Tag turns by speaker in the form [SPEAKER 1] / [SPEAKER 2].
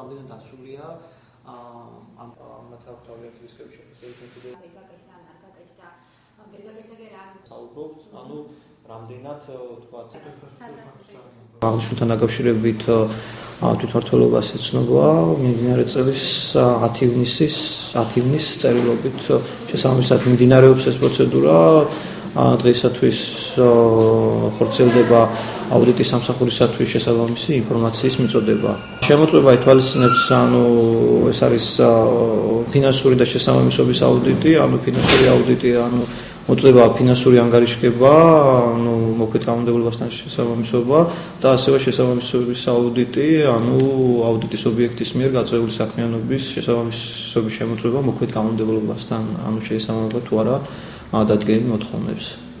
[SPEAKER 1] რამდენად დაცულია ამ მათგავტავიან რისკების შესაძლებლობა. საუბრობთ, ანუ რამდენად თქვათ აღნიშნულთან დაკავშირებით თვითმმართველობას ეცნობა მიმდინარე წლის 10 ივნისის წერილობით შესაბამისად მიმდინარეობს ეს პროცედურა. დღეისათვის ხორციელდება აუდიტის სამსახურისათვის შესაბამისი ინფორმაციის მიწოდება. შემოწმება ითვალისწინებს, ეს არის ფინანსური და შესაბამისობის აუდიტი, ფინანსური აუდიტი, მოწდება ფინანსური ანგარიშგება, მოქმედ კანონმდებლობასთან შესაბამისობა და ასევე შესაბამისობის აუდიტი, აუდიტის ობიექტის მიერ გაწეული საქმიანობის შესაბამისობის შემოწმება მოქმედ კანონმდებლობასთან, შეესაბამება თუ არა დადგენილ მოთხოვნებს.